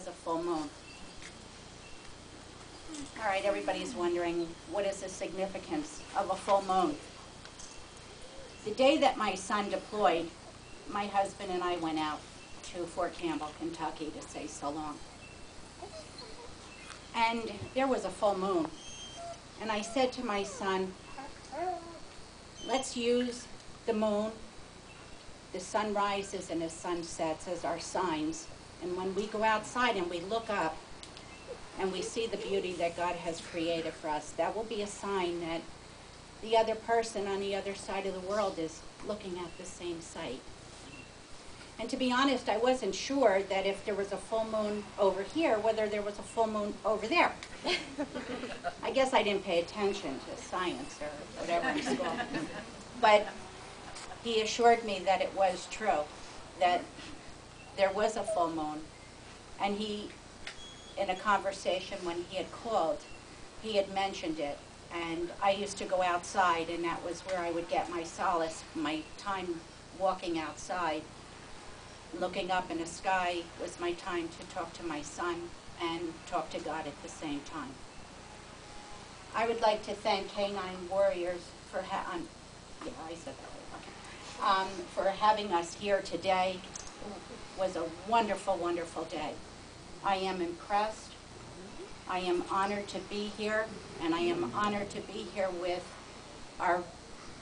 was a full moon. All right, everybody's wondering, what is the significance of a full moon? The day that my son deployed, my husband and I went out to Fort Campbell, Kentucky to say so long. And there was a full moon. And I said to my son, let's use the moon, the sun rises and the sun sets as our signs. And when we go outside and we look up and we see the beauty that God has created for us, that will be a sign that the other person on the other side of the world is looking at the same sight. And to be honest, I wasn't sure that if there was a full moon over here, whether there was a full moon over there. I guess I didn't pay attention to science or whatever in school. But he assured me that it was true, that there was a full moon. And he, in a conversation when he had called, he had mentioned it. And I used to go outside, and that was where I would get my solace, my time walking outside. Looking up in the sky was my time to talk to my son and talk to God at the same time. I would like to thank K9 Warriors for for having us here today. It was a wonderful, wonderful day. I am impressed. I am honored to be here, and I am honored to be here with our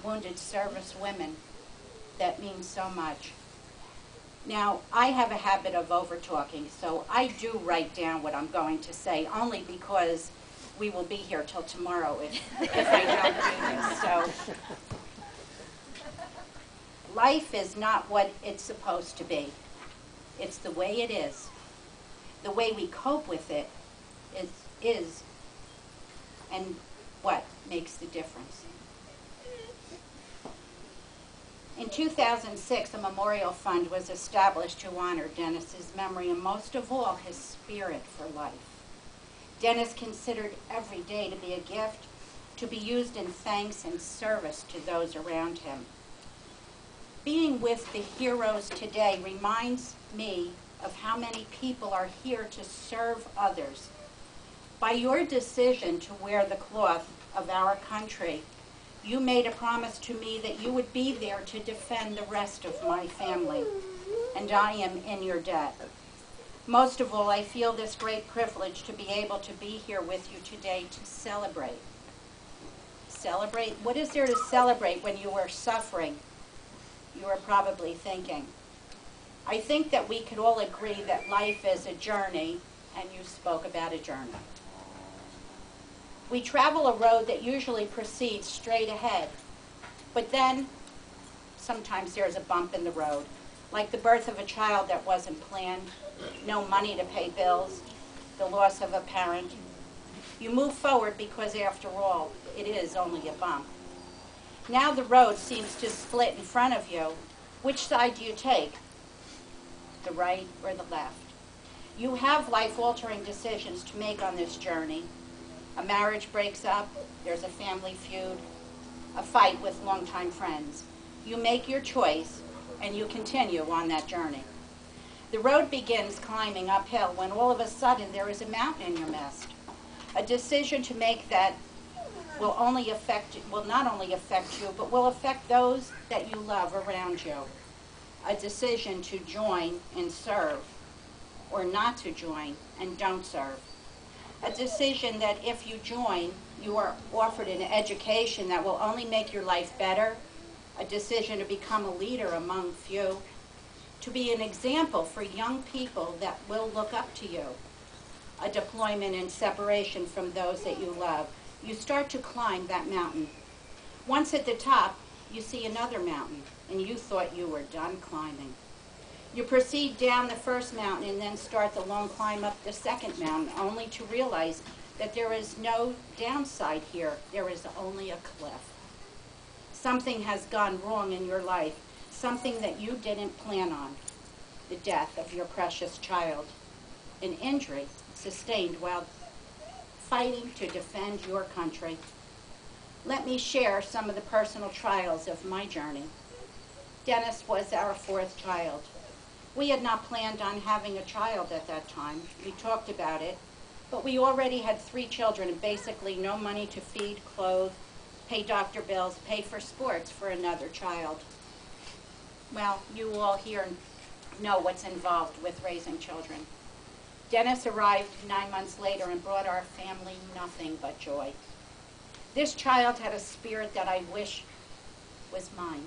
wounded service women. That means so much. Now, I have a habit of over-talking, so I do write down what I'm going to say, only because we will be here till tomorrow if I don't do this. So, life is not what it's supposed to be. It's the way it is. The way we cope with it is and what makes the difference. In 2006, a memorial fund was established to honor Dennis's memory and most of all, his spirit for life. Dennis considered every day to be a gift, to be used in thanks and service to those around him. Being with the heroes today reminds me of how many people are here to serve others. By your decision to wear the cloth of our country, you made a promise to me that you would be there to defend the rest of my family, and I am in your debt. Most of all, I feel this great privilege to be able to be here with you today to celebrate. Celebrate? What is there to celebrate when you are suffering? You are probably thinking. I think that we could all agree that life is a journey, and you spoke about a journey. We travel a road that usually proceeds straight ahead, but then sometimes there's a bump in the road, like the birth of a child that wasn't planned, no money to pay bills, the loss of a parent. You move forward because after all, it is only a bump. Now the road seems to split in front of you. Which side do you take? The right or the left? You have life-altering decisions to make on this journey. A marriage breaks up, there's a family feud, a fight with longtime friends. You make your choice, and you continue on that journey. The road begins climbing uphill when all of a sudden there is a mountain in your midst. A decision to make that will not only affect you, but will affect those that you love around you. A decision to join and serve, or not to join and don't serve. A decision that if you join, you are offered an education that will only make your life better. A decision to become a leader among few. To be an example for young people that will look up to you. A deployment and separation from those that you love. You start to climb that mountain. Once at the top, you see another mountain, and you thought you were done climbing. You proceed down the first mountain and then start the long climb up the second mountain, only to realize that there is no downside here. There is only a cliff. Something has gone wrong in your life, something that you didn't plan on. The death of your precious child, an injury sustained while fighting to defend your country. Let me share some of the personal trials of my journey. Dennis was our fourth child. We had not planned on having a child at that time. We talked about it, but we already had 3 children and basically no money to feed, clothe, pay doctor bills, pay for sports for another child. Well, you all here know what's involved with raising children. Dennis arrived 9 months later and brought our family nothing but joy. This child had a spirit that I wish was mine.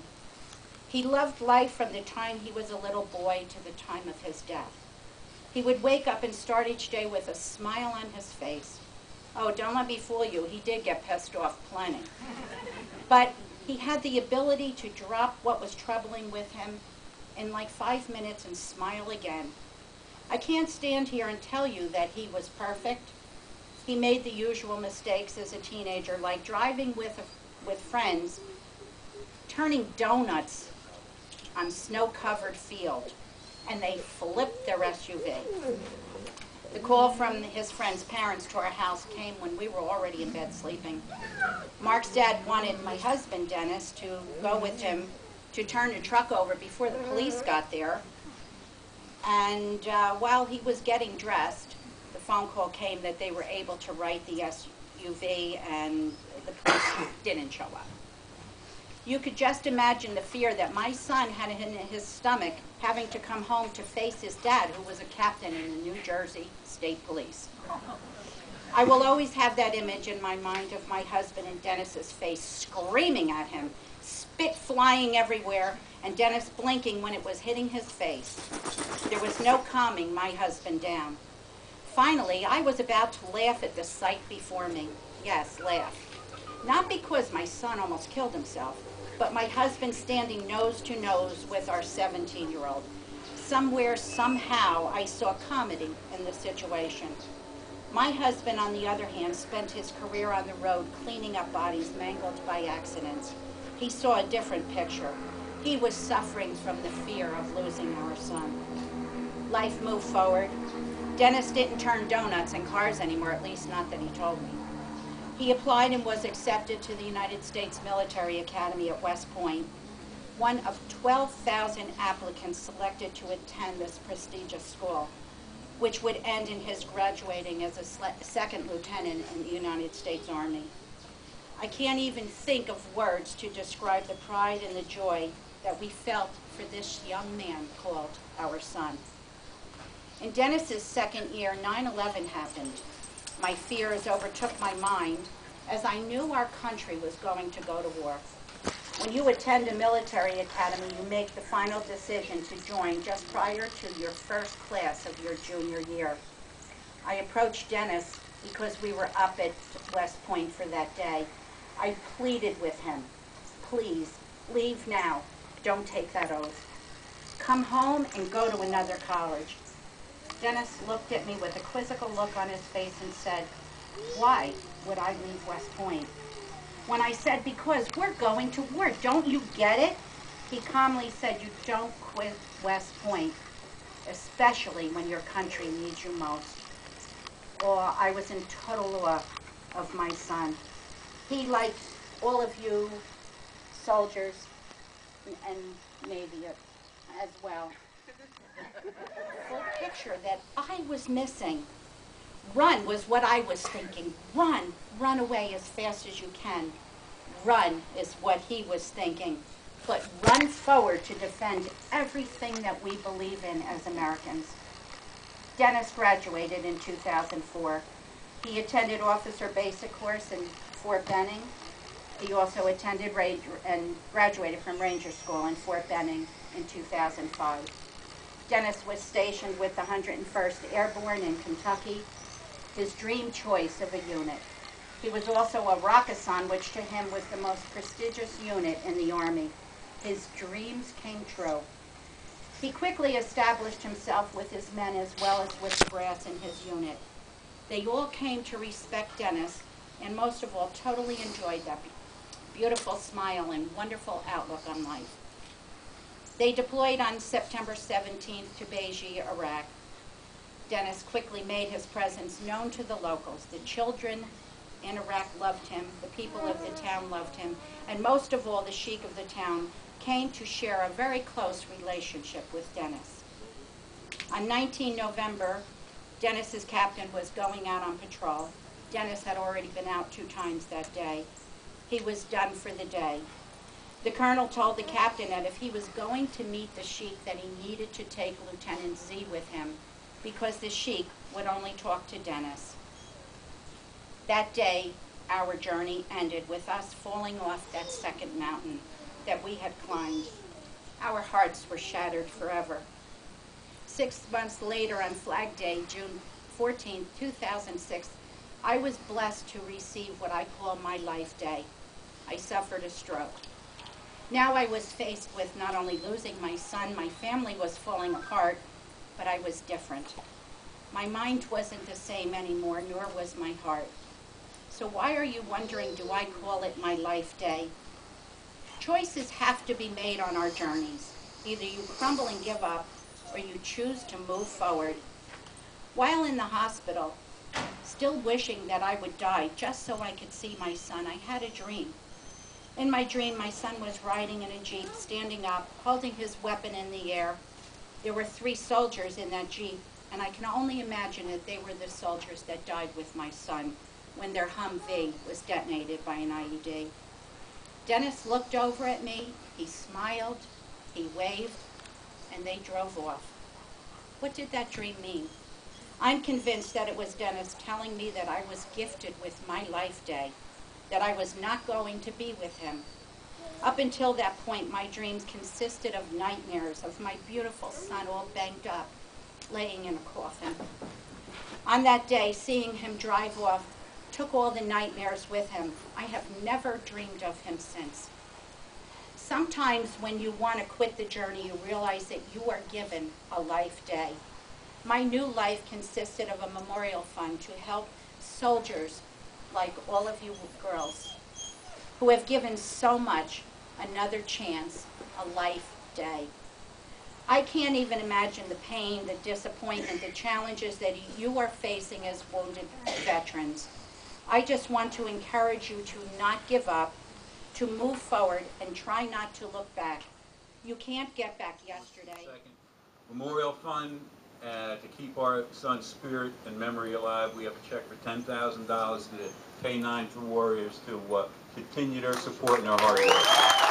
He loved life from the time he was a little boy to the time of his death. He would wake up and start each day with a smile on his face. Oh, don't let me fool you, he did get pissed off plenty. But he had the ability to drop what was troubling with him in like 5 minutes and smile again. I can't stand here and tell you that he was perfect. He made the usual mistakes as a teenager, like driving with friends, turning donuts on snow-covered field, and they flipped their SUV. The call from his friend's parents to our house came when we were already in bed sleeping. Mark's dad wanted my husband, Dennis, to go with him to turn the truck over before the police got there. And while he was getting dressed, the phone call came that they were able to right the SUV and the police didn't show up. You could just imagine the fear that my son had in his stomach having to come home to face his dad, who was a captain in the New Jersey State Police. I will always have that image in my mind of my husband and Dennis's face screaming at him, spit flying everywhere, and Dennis blinking when it was hitting his face. There was no calming my husband down. Finally, I was about to laugh at the sight before me. Yes, laugh. Not because my son almost killed himself, but my husband standing nose to nose with our 17-year-old. Somewhere, somehow, I saw comedy in the situation. My husband, on the other hand, spent his career on the road cleaning up bodies mangled by accidents. He saw a different picture. He was suffering from the fear of losing our son. Life moved forward. Dennis didn't turn donuts in cars anymore, at least not that he told me. He applied and was accepted to the United States Military Academy at West Point, one of 12,000 applicants selected to attend this prestigious school, which would end in his graduating as a second lieutenant in the United States Army. I can't even think of words to describe the pride and the joy that we felt for this young man called our son. In Dennis's second year, 9/11 happened. My fears overtook my mind as I knew our country was going to go to war. When you attend a military academy, you make the final decision to join just prior to your first class of your junior year. I approached Dennis because we were up at West Point for that day. I pleaded with him, please, leave now. Don't take that oath. Come home and go to another college. Dennis looked at me with a quizzical look on his face and said, why would I leave West Point? When I said, because we're going to war, don't you get it? He calmly said, you don't quit West Point, especially when your country needs you most. Oh, I was in total awe of my son. He, like all of you soldiers and Navy as well, full picture that I was missing. Run was what I was thinking. Run. Run away as fast as you can. Run is what he was thinking. But run forward to defend everything that we believe in as Americans. Dennis graduated in 2004. He attended officer basic course in Fort Benning. He also attended and graduated from Ranger School in Fort Benning in 2005. Dennis was stationed with the 101st Airborne in Kentucky, his dream choice of a unit. He was also a Rakkasan, which to him was the most prestigious unit in the Army. His dreams came true. He quickly established himself with his men as well as with the brass in his unit. They all came to respect Dennis, and most of all, totally enjoyed that beautiful smile and wonderful outlook on life. They deployed on September 17th to Beijing, Iraq. Dennis quickly made his presence known to the locals. The children in Iraq loved him, the people of the town loved him, and most of all, the sheik of the town came to share a very close relationship with Dennis. On 19 November, Dennis's captain was going out on patrol. Dennis had already been out 2 times that day. He was done for the day. The colonel told the captain that if he was going to meet the sheik, that he needed to take Lieutenant Z with him, because the sheik would only talk to Dennis. That day, our journey ended with us falling off that second mountain that we had climbed. Our hearts were shattered forever. 6 months later, on Flag Day, June 14, 2006, I was blessed to receive what I call my life day. I suffered a stroke. Now I was faced with not only losing my son, my family was falling apart, but I was different. My mind wasn't the same anymore, nor was my heart. So why are you wondering, do I call it my life day? Choices have to be made on our journeys. Either you crumble and give up, or you choose to move forward. While in the hospital, still wishing that I would die just so I could see my son, I had a dream. In my dream, my son was riding in a Jeep, standing up, holding his weapon in the air. There were 3 soldiers in that Jeep, and I can only imagine that they were the soldiers that died with my son when their Humvee was detonated by an IED. Dennis looked over at me, he smiled, he waved, and they drove off. What did that dream mean? I'm convinced that it was Dennis telling me that I was gifted with my life day, that I was not going to be with him. Up until that point, my dreams consisted of nightmares of my beautiful son all banged up, laying in a coffin. On that day, seeing him drive off took all the nightmares with him. I have never dreamed of him since. Sometimes when you want to quit the journey, you realize that you are given a life day. My new life consisted of a memorial fund to help soldiers like all of you girls who have given so much, another chance, a life day. I can't even imagine the pain, the disappointment, the challenges that you are facing as wounded veterans. I just want to encourage you to not give up, to move forward, and try not to look back. You can't get back yesterday. Second, Memorial Fund to keep our son's spirit and memory alive. We have a check for $10,000 to the K9's Warriors to continue their support and their hard work.